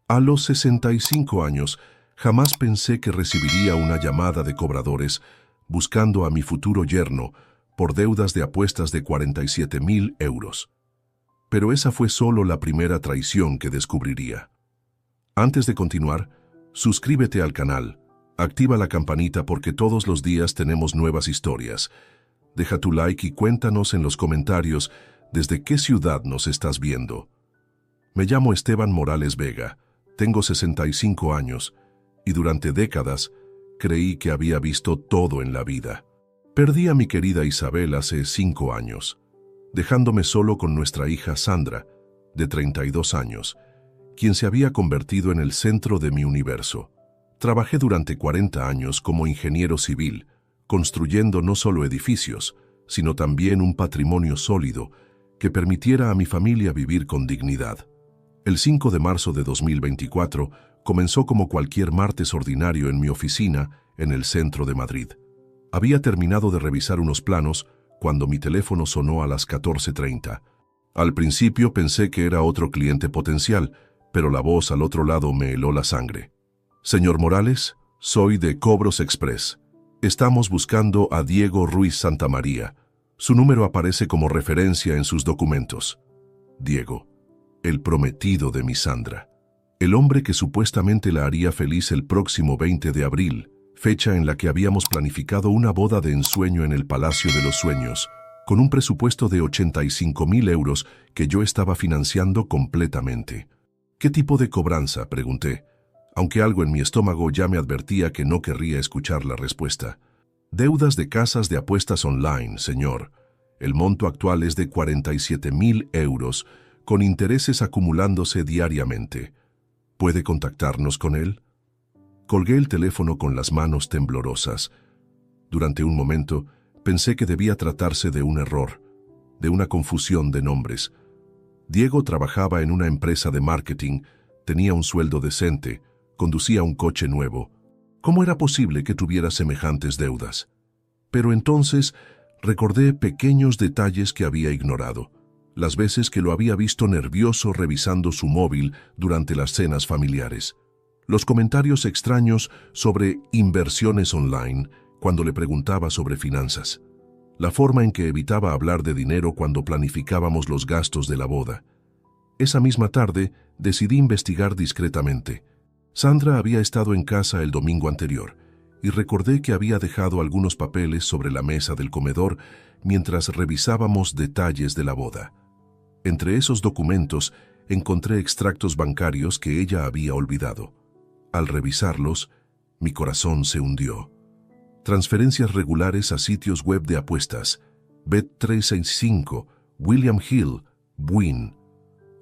A los 65 años, jamás pensé que recibiría una llamada de cobradores buscando a mi futuro yerno por deudas de apuestas de 47.000 euros. Pero esa fue solo la primera traición que descubriría. Antes de continuar, suscríbete al canal, activa la campanita porque todos los días tenemos nuevas historias. Deja tu like y cuéntanos en los comentarios desde qué ciudad nos estás viendo. Me llamo Esteban Morales Vega, tengo 65 años y durante décadas creí que había visto todo en la vida. Perdí a mi querida Isabel hace 5 años, dejándome solo con nuestra hija Sandra, de 32 años, quien se había convertido en el centro de mi universo. Trabajé durante 40 años como ingeniero civil, construyendo no solo edificios, sino también un patrimonio sólido que permitiera a mi familia vivir con dignidad. El 5 de marzo de 2024 comenzó como cualquier martes ordinario en mi oficina en el centro de Madrid. Había terminado de revisar unos planos cuando mi teléfono sonó a las 14:30. Al principio pensé que era otro cliente potencial, pero la voz al otro lado me heló la sangre. Señor Morales, soy de Cobros Express. Estamos buscando a Diego Ruiz Santamaría. Su número aparece como referencia en sus documentos. Diego, el prometido de mi Sandra. El hombre que supuestamente la haría feliz el próximo 20 de abril, fecha en la que habíamos planificado una boda de ensueño en el Palacio de los Sueños, con un presupuesto de 85.000 euros que yo estaba financiando completamente. ¿Qué tipo de cobranza?, pregunté, aunque algo en mi estómago ya me advertía que no querría escuchar la respuesta. Deudas de casas de apuestas online, señor. El monto actual es de 47.000 euros, con intereses acumulándose diariamente. ¿Puede contactarnos con él? Colgué el teléfono con las manos temblorosas. Durante un momento pensé que debía tratarse de un error, de una confusión de nombres. Diego trabajaba en una empresa de marketing, tenía un sueldo decente, conducía un coche nuevo. ¿Cómo era posible que tuviera semejantes deudas? Pero entonces recordé pequeños detalles que había ignorado. Las veces que lo había visto nervioso revisando su móvil durante las cenas familiares. Los comentarios extraños sobre inversiones online cuando le preguntaba sobre finanzas. La forma en que evitaba hablar de dinero cuando planificábamos los gastos de la boda. Esa misma tarde decidí investigar discretamente. Sandra había estado en casa el domingo anterior y recordé que había dejado algunos papeles sobre la mesa del comedor mientras revisábamos detalles de la boda. Entre esos documentos encontré extractos bancarios que ella había olvidado. Al revisarlos, mi corazón se hundió. Transferencias regulares a sitios web de apuestas, Bet365, William Hill, Wynn.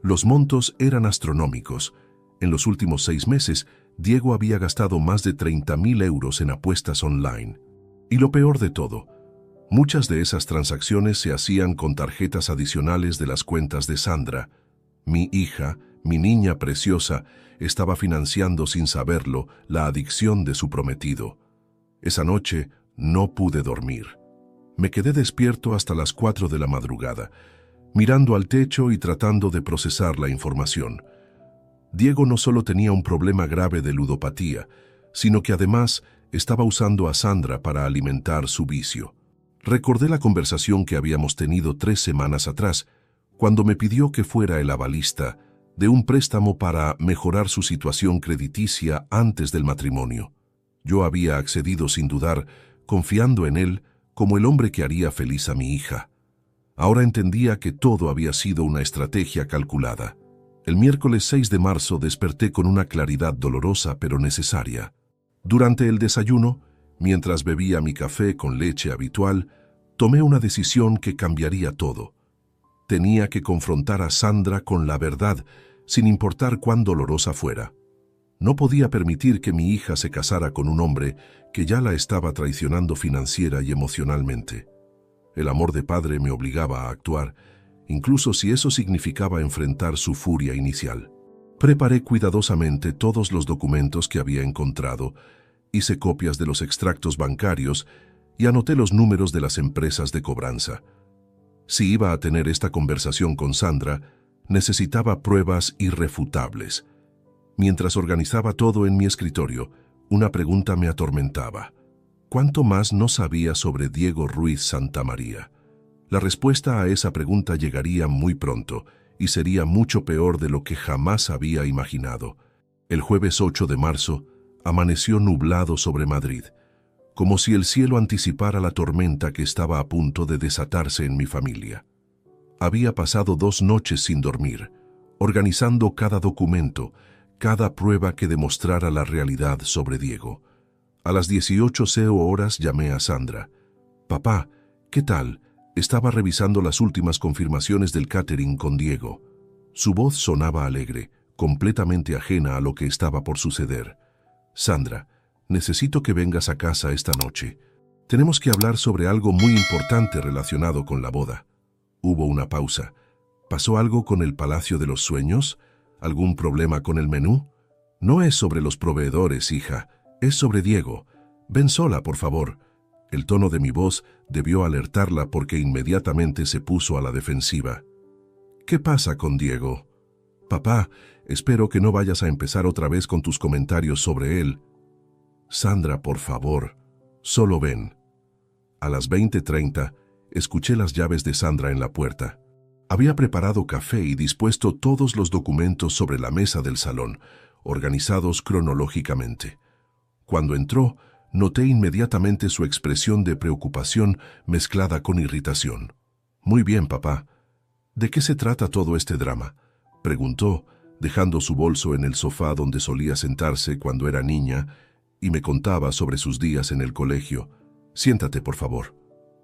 Los montos eran astronómicos. En los últimos 6 meses, Diego había gastado más de 30.000 euros en apuestas online. Y lo peor de todo, muchas de esas transacciones se hacían con tarjetas adicionales de las cuentas de Sandra. Mi hija, mi niña preciosa, estaba financiando sin saberlo la adicción de su prometido. Esa noche no pude dormir. Me quedé despierto hasta las 4 de la madrugada, mirando al techo y tratando de procesar la información. Diego no solo tenía un problema grave de ludopatía, sino que además estaba usando a Sandra para alimentar su vicio. Recordé la conversación que habíamos tenido 3 semanas atrás, cuando me pidió que fuera el avalista de un préstamo para mejorar su situación crediticia antes del matrimonio. Yo había accedido sin dudar, confiando en él como el hombre que haría feliz a mi hija. Ahora entendía que todo había sido una estrategia calculada. El miércoles 6 de marzo desperté con una claridad dolorosa pero necesaria. Durante el desayuno, mientras bebía mi café con leche habitual, tomé una decisión que cambiaría todo. Tenía que confrontar a Sandra con la verdad, sin importar cuán dolorosa fuera. No podía permitir que mi hija se casara con un hombre que ya la estaba traicionando financiera y emocionalmente. El amor de padre me obligaba a actuar, incluso si eso significaba enfrentar su furia inicial. Preparé cuidadosamente todos los documentos que había encontrado, hice copias de los extractos bancarios y anoté los números de las empresas de cobranza. Si iba a tener esta conversación con Sandra, necesitaba pruebas irrefutables. Mientras organizaba todo en mi escritorio, una pregunta me atormentaba. ¿Cuánto más no sabía sobre Diego Ruiz Santamaría? La respuesta a esa pregunta llegaría muy pronto y sería mucho peor de lo que jamás había imaginado. El jueves 8 de marzo amaneció nublado sobre Madrid, como si el cielo anticipara la tormenta que estaba a punto de desatarse en mi familia. Había pasado 2 noches sin dormir, organizando cada documento, cada prueba que demostrara la realidad sobre Diego. A las 18:00 horas llamé a Sandra. «Papá, ¿qué tal?» Estaba revisando las últimas confirmaciones del catering con Diego. Su voz sonaba alegre, completamente ajena a lo que estaba por suceder. «Sandra, necesito que vengas a casa esta noche. Tenemos que hablar sobre algo muy importante relacionado con la boda». Hubo una pausa. «¿Pasó algo con el Palacio de los Sueños? ¿Algún problema con el menú?» «No es sobre los proveedores, hija. Es sobre Diego. Ven sola, por favor». El tono de mi voz debió alertarla porque inmediatamente se puso a la defensiva. «¿Qué pasa con Diego?» «Papá, espero que no vayas a empezar otra vez con tus comentarios sobre él». «Sandra, por favor, solo ven». A las 20:30 escuché las llaves de Sandra en la puerta. Había preparado café y dispuesto todos los documentos sobre la mesa del salón, organizados cronológicamente. Cuando entró, noté inmediatamente su expresión de preocupación mezclada con irritación. «Muy bien, papá. ¿De qué se trata todo este drama?», preguntó, dejando su bolso en el sofá donde solía sentarse cuando era niña, y me contaba sobre sus días en el colegio. «Siéntate, por favor».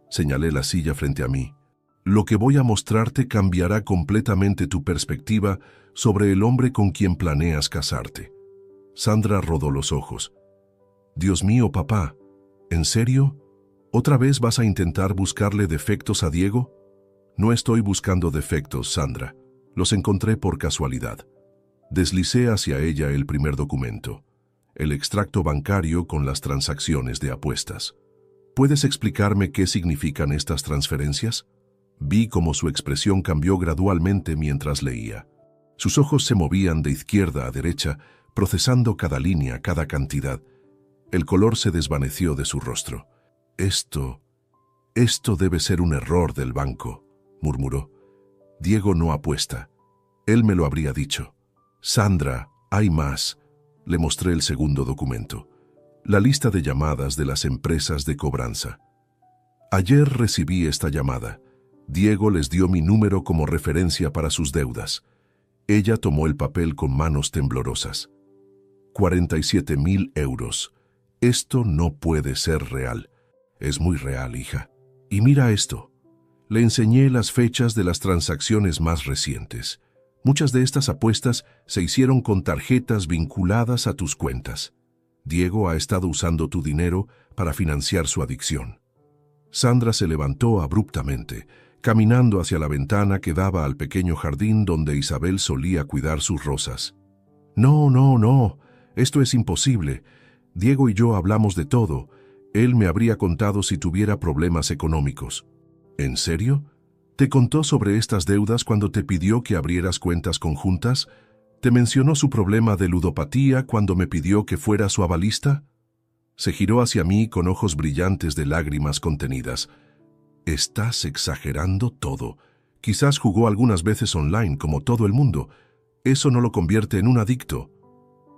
Señalé la silla frente a mí. «Lo que voy a mostrarte cambiará completamente tu perspectiva sobre el hombre con quien planeas casarte». Sandra rodó los ojos. «Dios mío, papá, ¿en serio? ¿Otra vez vas a intentar buscarle defectos a Diego?» «No estoy buscando defectos, Sandra. Los encontré por casualidad». Deslicé hacia ella el primer documento, el extracto bancario con las transacciones de apuestas. «¿Puedes explicarme qué significan estas transferencias?» Vi cómo su expresión cambió gradualmente mientras leía. Sus ojos se movían de izquierda a derecha, procesando cada línea, cada cantidad. El color se desvaneció de su rostro. Esto debe ser un error del banco», murmuró. «Diego no apuesta. Él me lo habría dicho». «Sandra, hay más». Le mostré el segundo documento. La lista de llamadas de las empresas de cobranza. «Ayer recibí esta llamada. Diego les dio mi número como referencia para sus deudas». Ella tomó el papel con manos temblorosas. 47.000 euros. «Esto no puede ser real». «Es muy real, hija. Y mira esto». Le enseñé las fechas de las transacciones más recientes. Muchas de estas apuestas se hicieron con tarjetas vinculadas a tus cuentas. Diego ha estado usando tu dinero para financiar su adicción. Sandra se levantó abruptamente, caminando hacia la ventana que daba al pequeño jardín donde Isabel solía cuidar sus rosas. «No, no, no. Esto es imposible. Diego y yo hablamos de todo. Él me habría contado si tuviera problemas económicos». «¿En serio? ¿Te contó sobre estas deudas cuando te pidió que abrieras cuentas conjuntas? ¿Te mencionó su problema de ludopatía cuando me pidió que fuera su avalista?» Se giró hacia mí con ojos brillantes de lágrimas contenidas. «Estás exagerando todo. Quizás jugó algunas veces online como todo el mundo. Eso no lo convierte en un adicto».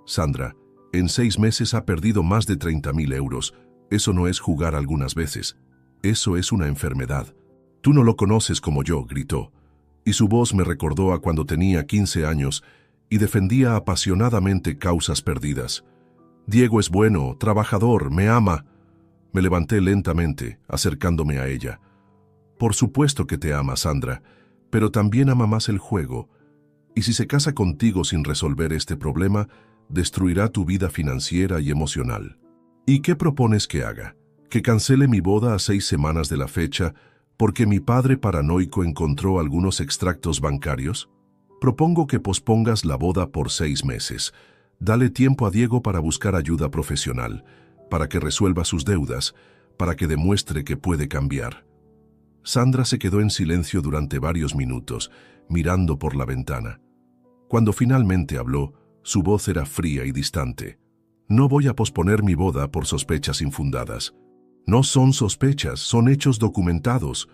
«Sandra, en 6 meses ha perdido más de 30.000 euros. Eso no es jugar algunas veces. Eso es una enfermedad. Tú no lo conoces como yo», gritó. Y su voz me recordó a cuando tenía 15 años y defendía apasionadamente causas perdidas. «Diego es bueno, trabajador, me ama». Me levanté lentamente, acercándome a ella. «Por supuesto que te ama, Sandra, pero también ama más el juego. Y si se casa contigo sin resolver este problema, destruirá tu vida financiera y emocional». «¿Y qué propones que haga? ¿Que cancele mi boda a 6 semanas de la fecha porque mi padre paranoico encontró algunos extractos bancarios? Propongo que pospongas la boda por 6 meses. Dale tiempo a Diego para buscar ayuda profesional, para que resuelva sus deudas, para que demuestre que puede cambiar». Sandra se quedó en silencio durante varios minutos, mirando por la ventana. Cuando finalmente habló, Su voz era fría y distante. No voy a posponer mi boda por sospechas infundadas. No son sospechas, son hechos documentados.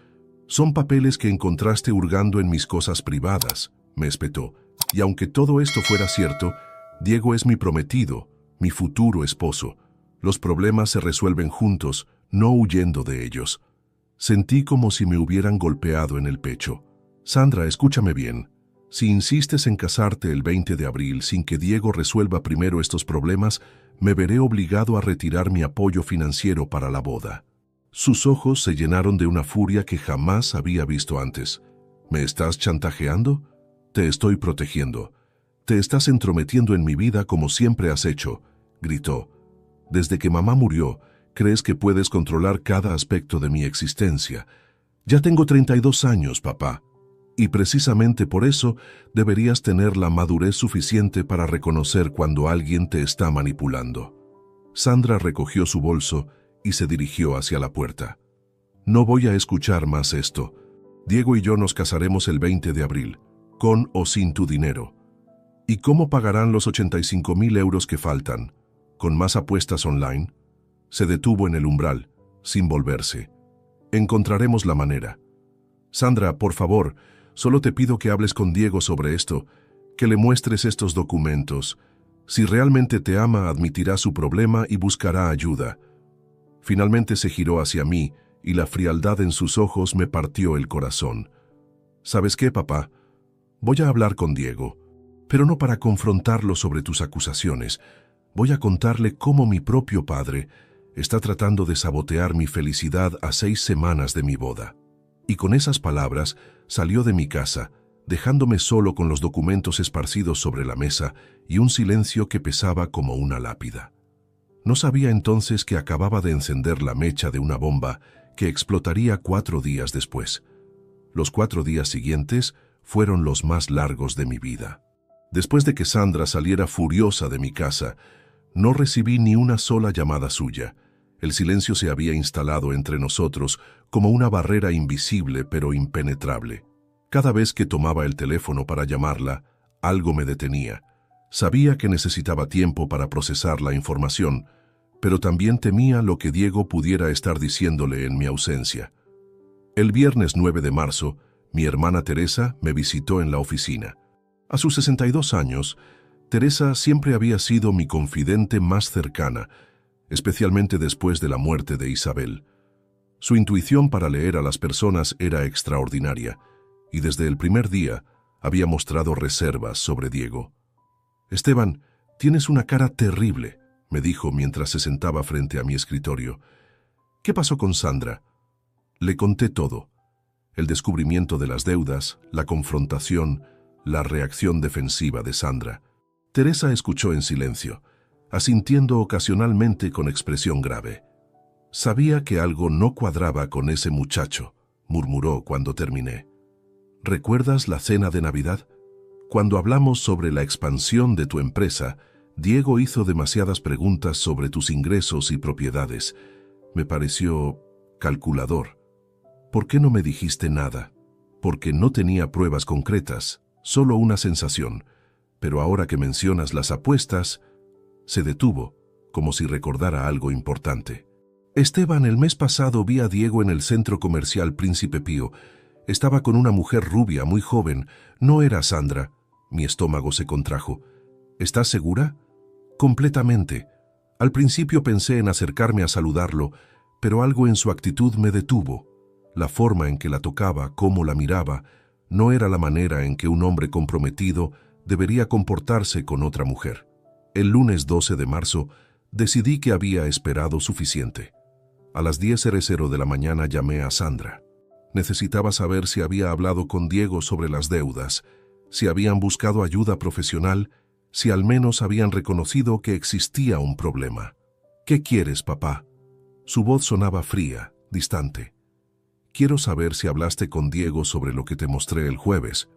Son papeles que encontraste hurgando en mis cosas privadas, me espetó. Y aunque todo esto fuera cierto, Diego es mi prometido, mi futuro esposo. Los problemas se resuelven juntos, no huyendo de ellos. Sentí como si me hubieran golpeado en el pecho. Sandra, escúchame bien. Si insistes en casarte el 20 de abril sin que Diego resuelva primero estos problemas, me veré obligado a retirar mi apoyo financiero para la boda. Sus ojos se llenaron de una furia que jamás había visto antes. ¿Me estás chantajeando? Te estoy protegiendo. Te estás entrometiendo en mi vida como siempre has hecho, gritó. Desde que mamá murió, crees que puedes controlar cada aspecto de mi existencia. Ya tengo 32 años, papá. Y precisamente por eso deberías tener la madurez suficiente para reconocer cuando alguien te está manipulando. Sandra recogió su bolso y se dirigió hacia la puerta. No voy a escuchar más esto. Diego y yo nos casaremos el 20 de abril, con o sin tu dinero. ¿Y cómo pagarán los 85,000 euros que faltan? ¿Con más apuestas online? Se detuvo en el umbral, sin volverse. Encontraremos la manera. Sandra, por favor, solo te pido que hables con Diego sobre esto, que le muestres estos documentos. Si realmente te ama, admitirá su problema y buscará ayuda. Finalmente se giró hacia mí y la frialdad en sus ojos me partió el corazón. ¿Sabes qué, papá? Voy a hablar con Diego, pero no para confrontarlo sobre tus acusaciones. Voy a contarle cómo mi propio padre está tratando de sabotear mi felicidad a 6 semanas de mi boda. Y con esas palabras salió de mi casa, dejándome solo con los documentos esparcidos sobre la mesa y un silencio que pesaba como una lápida. No sabía entonces que acababa de encender la mecha de una bomba que explotaría 4 días después. Los 4 días siguientes fueron los más largos de mi vida. Después de que Sandra saliera furiosa de mi casa, no recibí ni una sola llamada suya. El silencio se había instalado entre nosotros como una barrera invisible pero impenetrable. Cada vez que tomaba el teléfono para llamarla, algo me detenía. Sabía que necesitaba tiempo para procesar la información, pero también temía lo que Diego pudiera estar diciéndole en mi ausencia. El viernes 9 de marzo, mi hermana Teresa me visitó en la oficina. A sus 62 años, Teresa siempre había sido mi confidente más cercana, especialmente después de la muerte de Isabel. Su intuición para leer a las personas era extraordinaria, y desde el primer día había mostrado reservas sobre Diego. «Esteban, tienes una cara terrible», me dijo mientras se sentaba frente a mi escritorio. «¿Qué pasó con Sandra?» Le conté todo. El descubrimiento de las deudas, la confrontación, la reacción defensiva de Sandra. Teresa escuchó en silencio, asintiendo ocasionalmente con expresión grave. «Sabía que algo no cuadraba con ese muchacho», murmuró cuando terminé. «¿Recuerdas la cena de Navidad? Cuando hablamos sobre la expansión de tu empresa, Diego hizo demasiadas preguntas sobre tus ingresos y propiedades. Me pareció calculador. ¿Por qué no me dijiste nada? Porque no tenía pruebas concretas, solo una sensación. Pero ahora que mencionas las apuestas...» Se detuvo, como si recordara algo importante. «Esteban, el mes pasado vi a Diego en el centro comercial Príncipe Pío. Estaba con una mujer rubia, muy joven. No era Sandra». Mi estómago se contrajo. «¿Estás segura?» «Completamente. Al principio pensé en acercarme a saludarlo, pero algo en su actitud me detuvo. La forma en que la tocaba, cómo la miraba, no era la manera en que un hombre comprometido debería comportarse con otra mujer. El lunes 12 de marzo decidí que había esperado suficiente. A las 10:00 de la mañana llamé a Sandra. Necesitaba saber si había hablado con Diego sobre las deudas, si habían buscado ayuda profesional, si al menos habían reconocido que existía un problema. «¿Qué quieres, papá?» Su voz sonaba fría, distante. «Quiero saber si hablaste con Diego sobre lo que te mostré el jueves».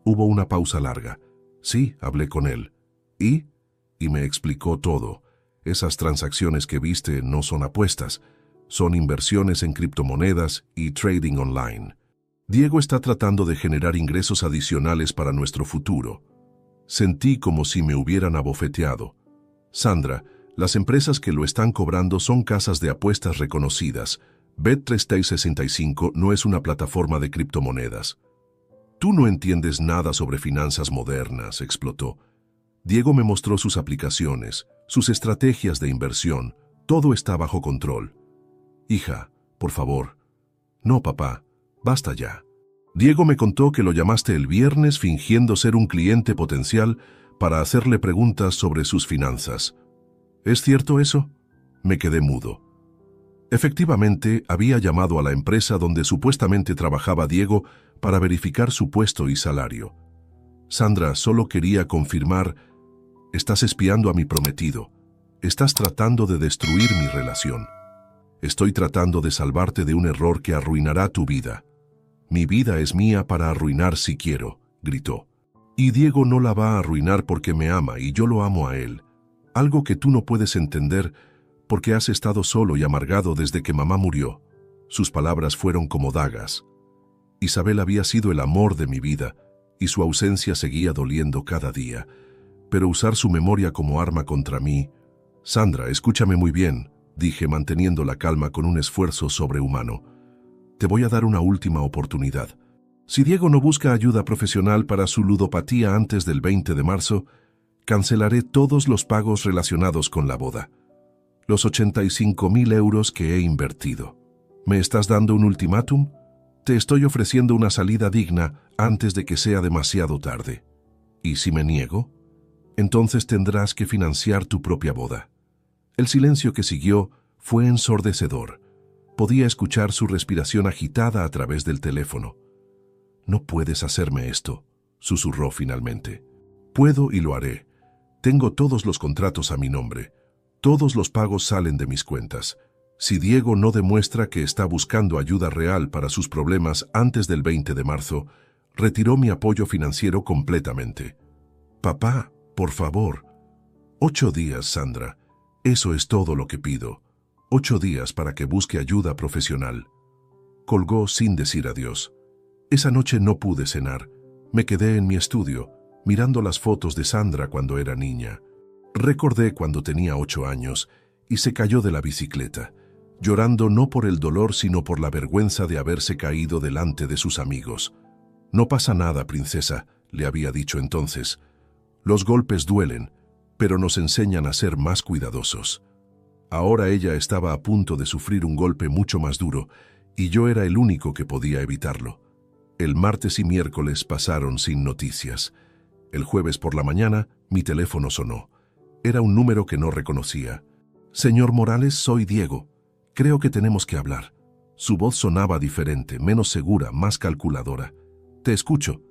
Hubo una pausa larga. «Sí, hablé con él». ¿Y?» Y me explicó todo. «Esas transacciones que viste no son apuestas, son inversiones en criptomonedas y trading online. Diego está tratando de generar ingresos adicionales para nuestro futuro». Sentí como si me hubieran abofeteado. Sandra, las empresas que lo están cobrando son casas de apuestas reconocidas. Bet365 no es una plataforma de criptomonedas. Tú no entiendes nada sobre finanzas modernas, explotó. Diego me mostró sus aplicaciones, sus estrategias de inversión. Todo está bajo control. Hija, por favor. No, papá, basta ya. Diego me contó que lo llamaste el viernes fingiendo ser un cliente potencial para hacerle preguntas sobre sus finanzas. ¿Es cierto eso? Me quedé mudo. Efectivamente, había llamado a la empresa donde supuestamente trabajaba Diego para verificar su puesto y salario. Sandra, solo quería confirmar, estás espiando a mi prometido. Estás tratando de destruir mi relación. Estoy tratando de salvarte de un error que arruinará tu vida. Mi vida es mía para arruinar si quiero, gritó. Y Diego no la va a arruinar porque me ama y yo lo amo a él. Algo que tú no puedes entender porque has estado solo y amargado desde que mamá murió. Sus palabras fueron como dagas. Isabel había sido el amor de mi vida y su ausencia seguía doliendo cada día. Pero usar su memoria como arma contra mí... Sandra, escúchame muy bien, dije manteniendo la calma con un esfuerzo sobrehumano. Te voy a dar una última oportunidad. Si Diego no busca ayuda profesional para su ludopatía antes del 20 de marzo, cancelaré todos los pagos relacionados con la boda. Los 85.000 euros que he invertido. ¿Me estás dando un ultimátum? Te estoy ofreciendo una salida digna antes de que sea demasiado tarde. ¿Y si me niego? Entonces tendrás que financiar tu propia boda. El silencio que siguió fue ensordecedor. Podía escuchar su respiración agitada a través del teléfono. No puedes hacerme esto, susurró finalmente. Puedo y lo haré. Tengo todos los contratos a mi nombre. Todos los pagos salen de mis cuentas. Si Diego no demuestra que está buscando ayuda real para sus problemas antes del 20 de marzo, retiró mi apoyo financiero completamente. Papá, por favor. 8 días, Sandra. Eso es todo lo que pido. 8 días para que busque ayuda profesional. Colgó sin decir adiós. Esa noche no pude cenar. Me quedé en mi estudio, mirando las fotos de Sandra cuando era niña. Recordé cuando tenía 8 años y se cayó de la bicicleta, llorando no por el dolor sino por la vergüenza de haberse caído delante de sus amigos. No pasa nada, princesa, le había dicho entonces. Los golpes duelen, pero nos enseñan a ser más cuidadosos. Ahora ella estaba a punto de sufrir un golpe mucho más duro y yo era el único que podía evitarlo. El martes y miércoles pasaron sin noticias. El jueves por la mañana mi teléfono sonó. Era un número que no reconocía. Señor Morales, soy Diego. Creo que tenemos que hablar. Su voz sonaba diferente, menos segura, más calculadora. Te escucho.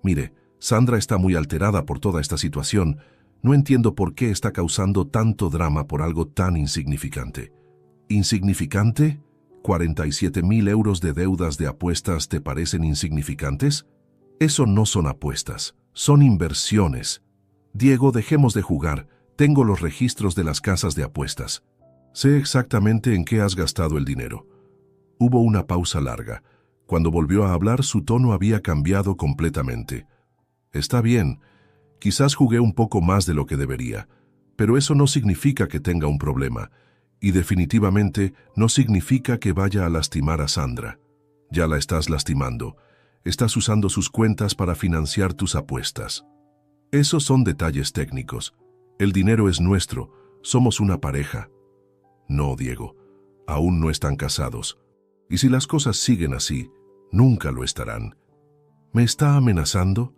Mire, Sandra está muy alterada por toda esta situación. No entiendo por qué está causando tanto drama por algo tan insignificante. ¿Insignificante? ¿47.000 euros de deudas de apuestas te parecen insignificantes? Eso no son apuestas, son inversiones. Diego, dejemos de jugar. Tengo los registros de las casas de apuestas. Sé exactamente en qué has gastado el dinero. Hubo una pausa larga. Cuando volvió a hablar, su tono había cambiado completamente. Está bien, quizás jugué un poco más de lo que debería, pero eso no significa que tenga un problema, y definitivamente no significa que vaya a lastimar a Sandra. Ya la estás lastimando. Estás usando sus cuentas para financiar tus apuestas. Esos son detalles técnicos. El dinero es nuestro. Somos una pareja. No, Diego. Aún no están casados. Y si las cosas siguen así, nunca lo estarán. ¿Me está amenazando?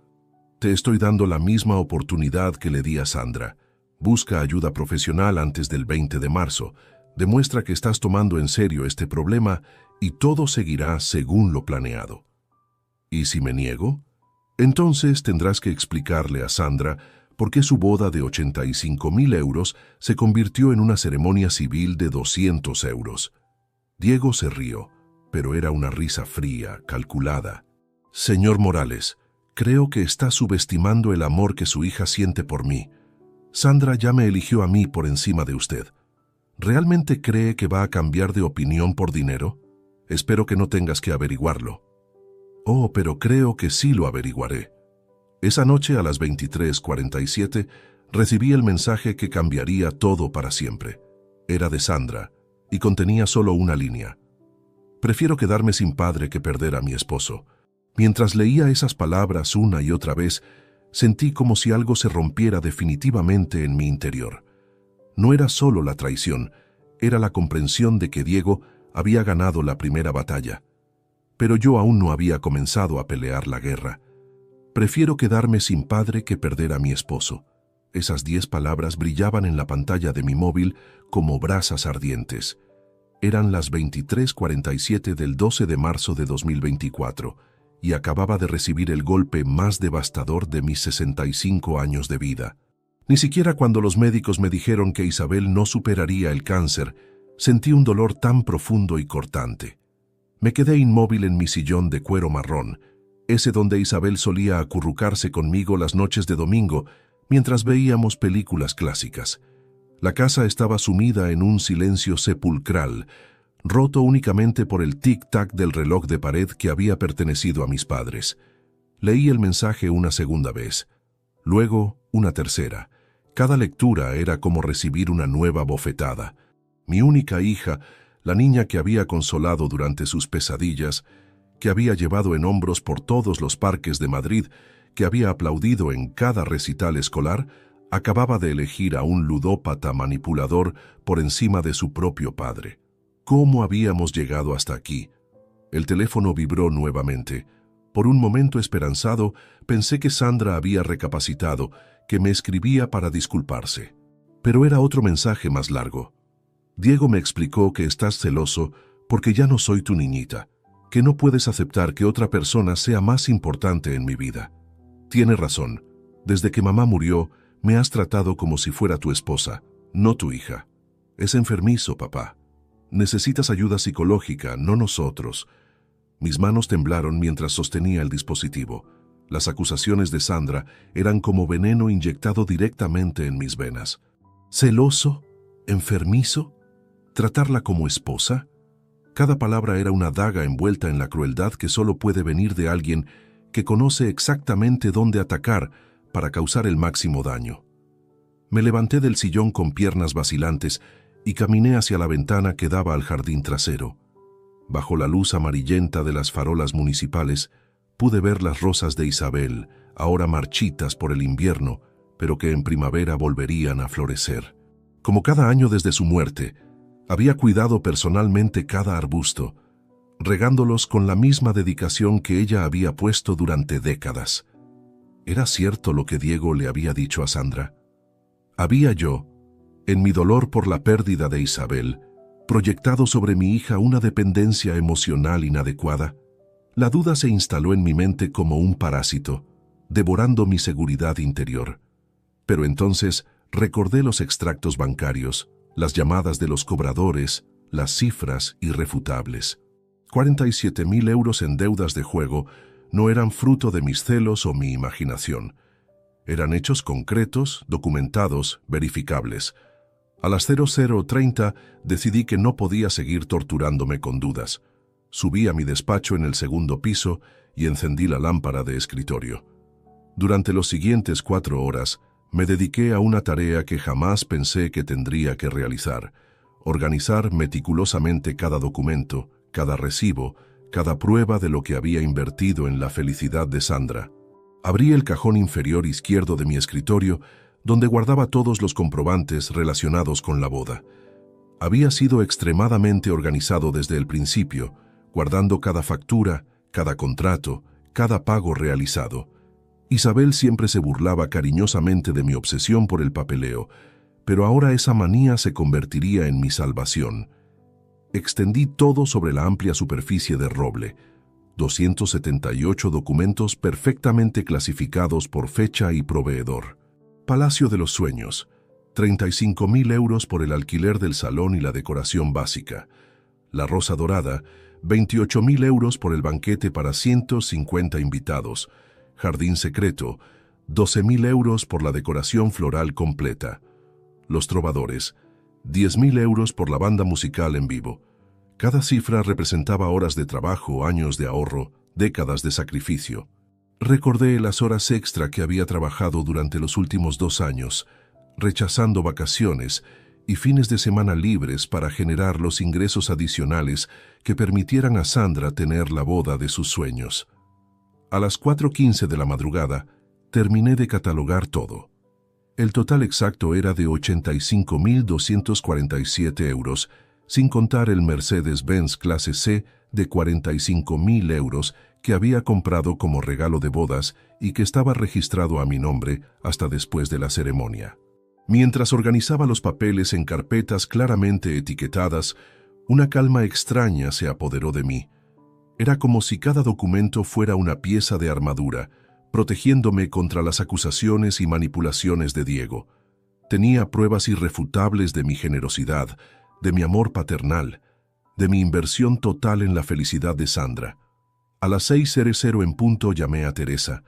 Te estoy dando la misma oportunidad que le di a Sandra. Busca ayuda profesional antes del 20 de marzo. Demuestra que estás tomando en serio este problema y todo seguirá según lo planeado. ¿Y si me niego? Entonces tendrás que explicarle a Sandra por qué su boda de 85.000 euros se convirtió en una ceremonia civil de 200 euros. Diego se rió, pero era una risa fría, calculada. Señor Morales, creo que está subestimando el amor que su hija siente por mí. Sandra ya me eligió a mí por encima de usted. ¿Realmente cree que va a cambiar de opinión por dinero? Espero que no tengas que averiguarlo. Oh, pero creo que sí lo averiguaré. Esa noche a las 23:47 recibí el mensaje que cambiaría todo para siempre. Era de Sandra y contenía solo una línea. Prefiero quedarme sin padre que perder a mi esposo. Mientras leía esas palabras una y otra vez, sentí como si algo se rompiera definitivamente en mi interior. No era solo la traición, era la comprensión de que Diego había ganado la primera batalla. Pero yo aún no había comenzado a pelear la guerra. Prefiero quedarme sin padre que perder a mi esposo. Esas 10 palabras brillaban en la pantalla de mi móvil como brasas ardientes. Eran las 23:47 del 12 de marzo de 2024 y acababa de recibir el golpe más devastador de mis 65 años de vida. Ni siquiera cuando los médicos me dijeron que Isabel no superaría el cáncer, sentí un dolor tan profundo y cortante. Me quedé inmóvil en mi sillón de cuero marrón, ese donde Isabel solía acurrucarse conmigo las noches de domingo mientras veíamos películas clásicas. La casa estaba sumida en un silencio sepulcral, roto únicamente por el tic-tac del reloj de pared que había pertenecido a mis padres. Leí el mensaje una segunda vez, luego una tercera. Cada lectura era como recibir una nueva bofetada. Mi única hija, la niña que había consolado durante sus pesadillas, que había llevado en hombros por todos los parques de Madrid, que había aplaudido en cada recital escolar, acababa de elegir a un ludópata manipulador por encima de su propio padre. ¿Cómo habíamos llegado hasta aquí? El teléfono vibró nuevamente. Por un momento esperanzado, pensé que Sandra había recapacitado, que me escribía para disculparse. Pero era otro mensaje más largo. Diego me explicó que estás celoso porque ya no soy tu niñita, que no puedes aceptar que otra persona sea más importante en mi vida. Tienes razón. Desde que mamá murió, me has tratado como si fuera tu esposa, no tu hija. Es enfermizo, papá. Necesitas ayuda psicológica, no nosotros. Mis manos temblaron mientras sostenía el dispositivo. Las acusaciones de Sandra eran como veneno inyectado directamente en mis venas. ¿Celoso? ¿Enfermizo? ¿Tratarla como esposa? Cada palabra era una daga envuelta en la crueldad que solo puede venir de alguien que conoce exactamente dónde atacar para causar el máximo daño. Me levanté del sillón con piernas vacilantes y caminé hacia la ventana que daba al jardín trasero. Bajo la luz amarillenta de las farolas municipales, pude ver las rosas de Isabel, ahora marchitas por el invierno, pero que en primavera volverían a florecer. Como cada año desde su muerte, había cuidado personalmente cada arbusto, regándolos con la misma dedicación que ella había puesto durante décadas. ¿Era cierto lo que Diego le había dicho a Sandra? ¿Había yo, en mi dolor por la pérdida de Isabel, proyectado sobre mi hija una dependencia emocional inadecuada? La duda se instaló en mi mente como un parásito, devorando mi seguridad interior. Pero entonces recordé los extractos bancarios, las llamadas de los cobradores, las cifras irrefutables. 47.000 euros en deudas de juego no eran fruto de mis celos o mi imaginación. Eran hechos concretos, documentados, verificables. A las 00:30 decidí que no podía seguir torturándome con dudas. Subí a mi despacho en el segundo piso y encendí la lámpara de escritorio. Durante los siguientes 4 horas, me dediqué a una tarea que jamás pensé que tendría que realizar: organizar meticulosamente cada documento, cada recibo, cada prueba de lo que había invertido en la felicidad de Sandra. Abrí el cajón inferior izquierdo de mi escritorio, donde guardaba todos los comprobantes relacionados con la boda. Había sido extremadamente organizado desde el principio, guardando cada factura, cada contrato, cada pago realizado. Isabel siempre se burlaba cariñosamente de mi obsesión por el papeleo, pero ahora esa manía se convertiría en mi salvación. Extendí todo sobre la amplia superficie de roble. 278 documentos perfectamente clasificados por fecha y proveedor. Palacio de los Sueños, 35.000 euros por el alquiler del salón y la decoración básica. La Rosa Dorada, 28.000 euros por el banquete para 150 invitados. Jardín Secreto, 12.000 euros por la decoración floral completa. Los Trovadores, 10.000 euros por la banda musical en vivo. Cada cifra representaba horas de trabajo, años de ahorro, décadas de sacrificio. Recordé las horas extra que había trabajado durante los últimos 2 años, rechazando vacaciones y fines de semana libres para generar los ingresos adicionales que permitieran a Sandra tener la boda de sus sueños. A las 4:15 de la madrugada, terminé de catalogar todo. El total exacto era de 85.247 euros, sin contar el Mercedes-Benz clase C de 45.000 euros que había comprado como regalo de bodas y que estaba registrado a mi nombre hasta después de la ceremonia. Mientras organizaba los papeles en carpetas claramente etiquetadas, una calma extraña se apoderó de mí. Era como si cada documento fuera una pieza de armadura, protegiéndome contra las acusaciones y manipulaciones de Diego. Tenía pruebas irrefutables de mi generosidad, de mi amor paternal, de mi inversión total en la felicidad de Sandra. A las 6:00 en punto llamé a Teresa.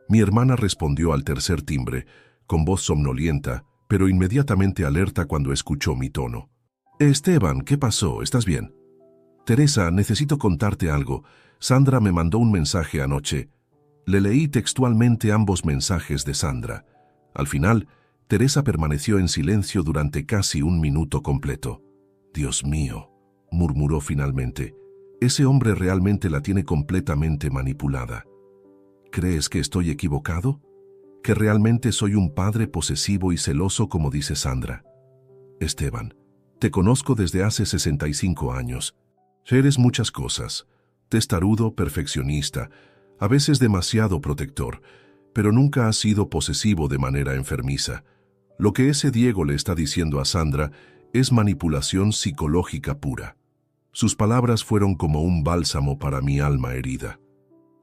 Mi hermana respondió al tercer timbre, con voz somnolienta, pero inmediatamente alerta cuando escuchó mi tono. Esteban, ¿qué pasó? ¿Estás bien? Teresa, necesito contarte algo. Sandra me mandó un mensaje anoche. Le leí textualmente ambos mensajes de Sandra. Al final, Teresa permaneció en silencio durante casi 1 minuto completo. Dios mío, murmuró finalmente. Ese hombre realmente la tiene completamente manipulada. ¿Crees que estoy equivocado? ¿Que realmente soy un padre posesivo y celoso como dice Sandra? Esteban, te conozco desde hace 65 años. Eres muchas cosas. Testarudo, perfeccionista, a veces demasiado protector, pero nunca has sido posesivo de manera enfermiza. Lo que ese Diego le está diciendo a Sandra es manipulación psicológica pura. Sus palabras fueron como un bálsamo para mi alma herida.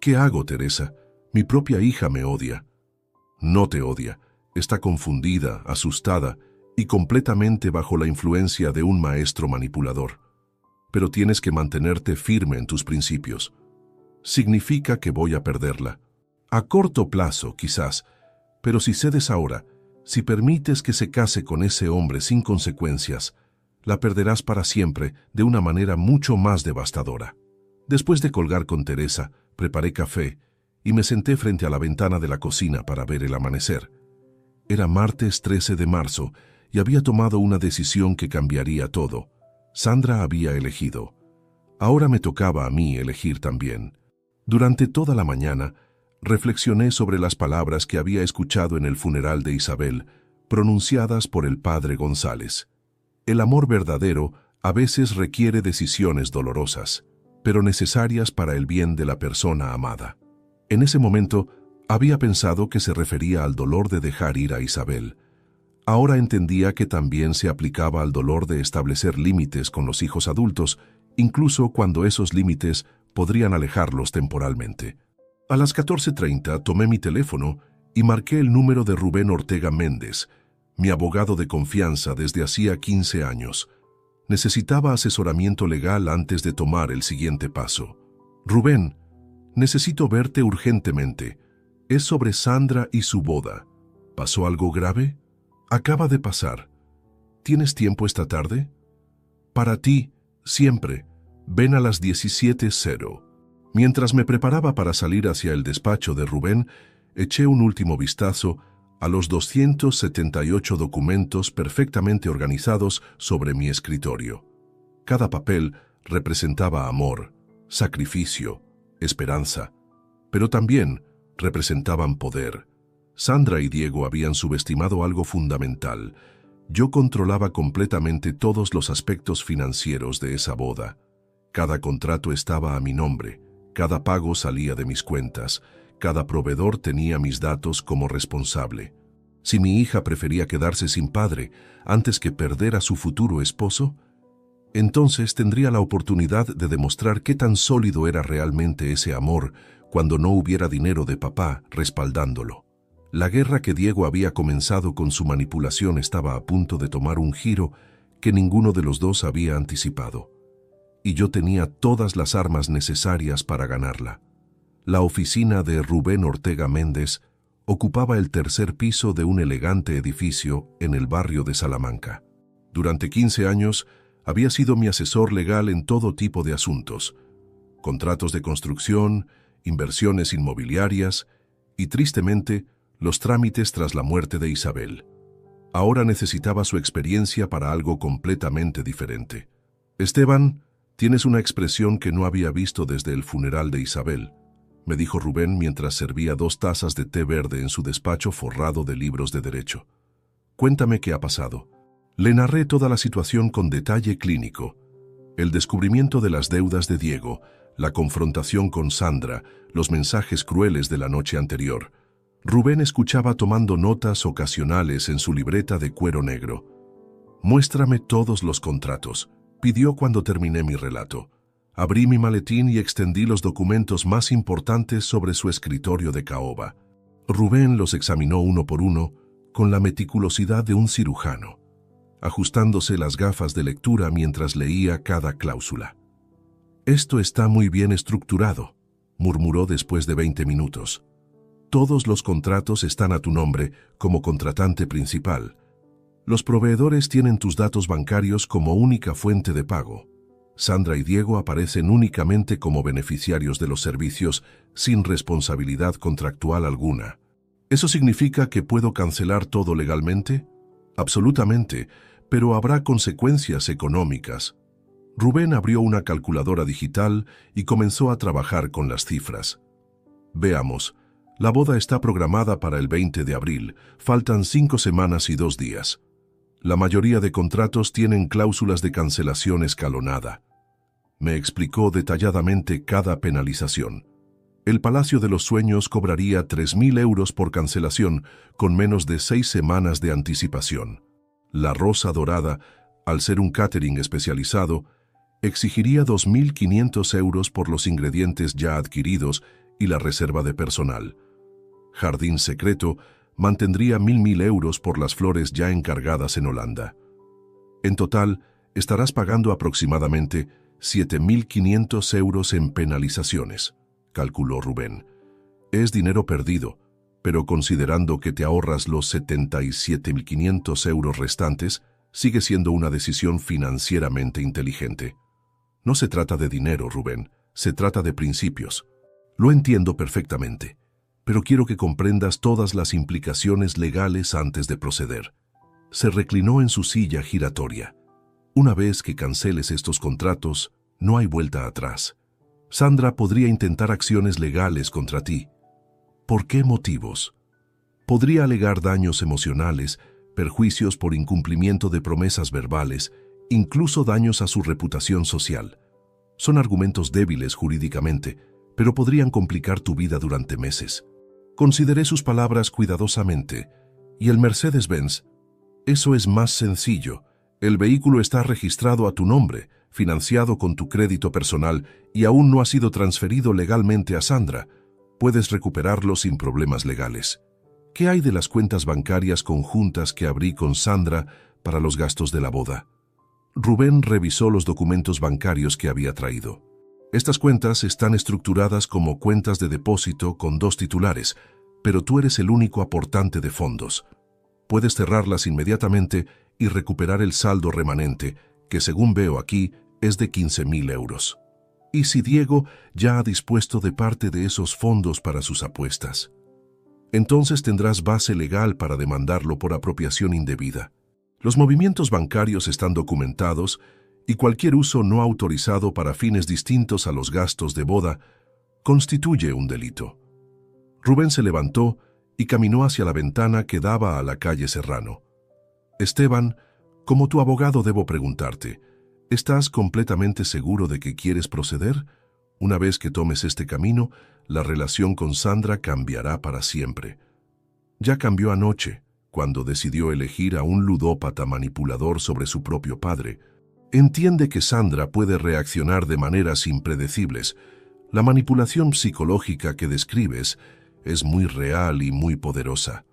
¿Qué hago, Teresa? Mi propia hija me odia. No te odia. Está confundida, asustada y completamente bajo la influencia de un maestro manipulador. Pero tienes que mantenerte firme en tus principios. Significa que voy a perderla. A corto plazo, quizás, pero si cedes ahora, si permites que se case con ese hombre sin consecuencias, la perderás para siempre de una manera mucho más devastadora. Después de colgar con Teresa, preparé café y me senté frente a la ventana de la cocina para ver el amanecer. Era martes 13 de marzo y había tomado una decisión que cambiaría todo. Sandra había elegido. Ahora me tocaba a mí elegir también. Durante toda la mañana, reflexioné sobre las palabras que había escuchado en el funeral de Isabel, pronunciadas por el padre González. El amor verdadero a veces requiere decisiones dolorosas, pero necesarias para el bien de la persona amada. En ese momento, había pensado que se refería al dolor de dejar ir a Isabel. Ahora entendía que también se aplicaba al dolor de establecer límites con los hijos adultos, incluso cuando esos límites podrían alejarlos temporalmente. A las 14:30 tomé mi teléfono y marqué el número de Rubén Ortega Méndez, mi abogado de confianza desde hacía 15 años. Necesitaba asesoramiento legal antes de tomar el siguiente paso. Rubén, necesito verte urgentemente. Es sobre Sandra y su boda. ¿Pasó algo grave? Acaba de pasar. ¿Tienes tiempo esta tarde? Para ti, siempre. Ven a las 17:00. Mientras me preparaba para salir hacia el despacho de Rubén, eché un último vistazo a los 278 documentos perfectamente organizados sobre mi escritorio. Cada papel representaba amor, sacrificio, esperanza, pero también representaban poder. Sandra y Diego habían subestimado algo fundamental. Yo controlaba completamente todos los aspectos financieros de esa boda. Cada contrato estaba a mi nombre, cada pago salía de mis cuentas, cada proveedor tenía mis datos como responsable. Si mi hija prefería quedarse sin padre antes que perder a su futuro esposo, entonces tendría la oportunidad de demostrar qué tan sólido era realmente ese amor cuando no hubiera dinero de papá respaldándolo. La guerra que Diego había comenzado con su manipulación estaba a punto de tomar un giro que ninguno de los dos había anticipado. Y yo tenía todas las armas necesarias para ganarla. La oficina de Rubén Ortega Méndez ocupaba el tercer piso de un elegante edificio en el barrio de Salamanca. Durante 15 años había sido mi asesor legal en todo tipo de asuntos: contratos de construcción, inversiones inmobiliarias y, tristemente, los trámites tras la muerte de Isabel. Ahora necesitaba su experiencia para algo completamente diferente. «Esteban, tienes una expresión que no había visto desde el funeral de Isabel», me dijo Rubén mientras servía 2 tazas de té verde en su despacho forrado de libros de derecho. «Cuéntame qué ha pasado». Le narré toda la situación con detalle clínico. El descubrimiento de las deudas de Diego, la confrontación con Sandra, los mensajes crueles de la noche anterior. Rubén escuchaba tomando notas ocasionales en su libreta de cuero negro. «Muéstrame todos los contratos», pidió cuando terminé mi relato. Abrí mi maletín y extendí los documentos más importantes sobre su escritorio de caoba. Rubén los examinó uno por uno con la meticulosidad de un cirujano, ajustándose las gafas de lectura mientras leía cada cláusula. «Esto está muy bien estructurado», murmuró después de 20 minutos. «Todos los contratos están a tu nombre como contratante principal. Los proveedores tienen tus datos bancarios como única fuente de pago. Sandra y Diego aparecen únicamente como beneficiarios de los servicios sin responsabilidad contractual alguna. ¿Eso significa que puedo cancelar todo legalmente?» «Absolutamente, pero habrá consecuencias económicas». Rubén abrió una calculadora digital y comenzó a trabajar con las cifras. «Veamos. La boda está programada para el 20 de abril. Faltan 5 semanas y 2 días. La mayoría de contratos tienen cláusulas de cancelación escalonada». Me explicó detalladamente cada penalización. El Palacio de los Sueños cobraría 3.000 euros por cancelación con menos de 6 semanas de anticipación. La Rosa Dorada, al ser un catering especializado, exigiría 2.500 euros por los ingredientes ya adquiridos y la reserva de personal. Jardín Secreto mantendría 1.000 euros por las flores ya encargadas en Holanda. En total, estarás pagando aproximadamente 7.500 euros en penalizaciones, calculó Rubén. Es dinero perdido, pero considerando que te ahorras los 77.500 euros restantes, sigue siendo una decisión financieramente inteligente. No se trata de dinero, Rubén, se trata de principios. Lo entiendo perfectamente, pero quiero que comprendas todas las implicaciones legales antes de proceder. Se reclinó en su silla giratoria. Una vez que canceles estos contratos, no hay vuelta atrás. Sandra podría intentar acciones legales contra ti. ¿Por qué motivos? Podría alegar daños emocionales, perjuicios por incumplimiento de promesas verbales, incluso daños a su reputación social. Son argumentos débiles jurídicamente, pero podrían complicar tu vida durante meses. Consideré sus palabras cuidadosamente. ¿Y el Mercedes-Benz? Eso es más sencillo. El vehículo está registrado a tu nombre, financiado con tu crédito personal y aún no ha sido transferido legalmente a Sandra. Puedes recuperarlo sin problemas legales. ¿Qué hay de las cuentas bancarias conjuntas que abrí con Sandra para los gastos de la boda? Rubén revisó los documentos bancarios que había traído. Estas cuentas están estructuradas como cuentas de depósito con 2 titulares, pero tú eres el único aportante de fondos. Puedes cerrarlas inmediatamente y recuperar el saldo remanente, que según veo aquí es de 15.000 euros. ¿Y si Diego ya ha dispuesto de parte de esos fondos para sus apuestas? Entonces tendrás base legal para demandarlo por apropiación indebida. Los movimientos bancarios están documentados y cualquier uso no autorizado para fines distintos a los gastos de boda constituye un delito. Rubén se levantó y caminó hacia la ventana que daba a la calle Serrano. Esteban, como tu abogado debo preguntarte, ¿estás completamente seguro de que quieres proceder? Una vez que tomes este camino, la relación con Sandra cambiará para siempre. Ya cambió anoche, cuando decidió elegir a un ludópata manipulador sobre su propio padre. Entiende que Sandra puede reaccionar de maneras impredecibles. La manipulación psicológica que describes es muy real y muy poderosa.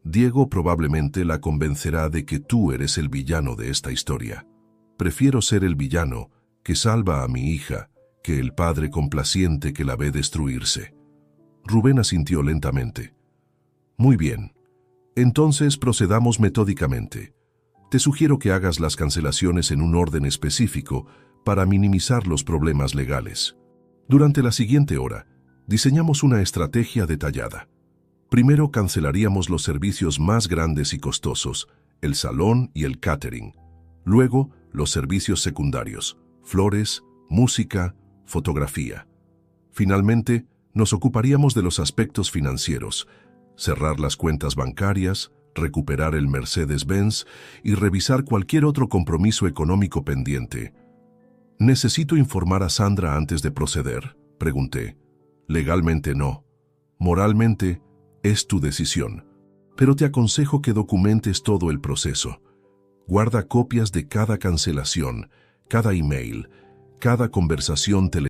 Diego probablemente la convencerá de que tú eres el villano de esta historia. Prefiero ser el villano que salva a mi hija que el padre complaciente que la ve destruirse. Rubén asintió lentamente. Muy bien. Entonces procedamos metódicamente. Te sugiero que hagas las cancelaciones en un orden específico para minimizar los problemas legales. Durante la siguiente hora, Diseñamos una estrategia detallada. Primero cancelaríamos los servicios más grandes y costosos, el salón y el catering. Luego, los servicios secundarios, flores, música, fotografía. Finalmente, nos ocuparíamos de los aspectos financieros, cerrar las cuentas bancarias, recuperar el Mercedes-Benz y revisar cualquier otro compromiso económico pendiente. ¿Necesito informar a Sandra antes de proceder?, pregunté. Legalmente no. Moralmente, es tu decisión. Pero te aconsejo que documentes todo el proceso. Guarda copias de cada cancelación, cada email, cada conversación telefónica.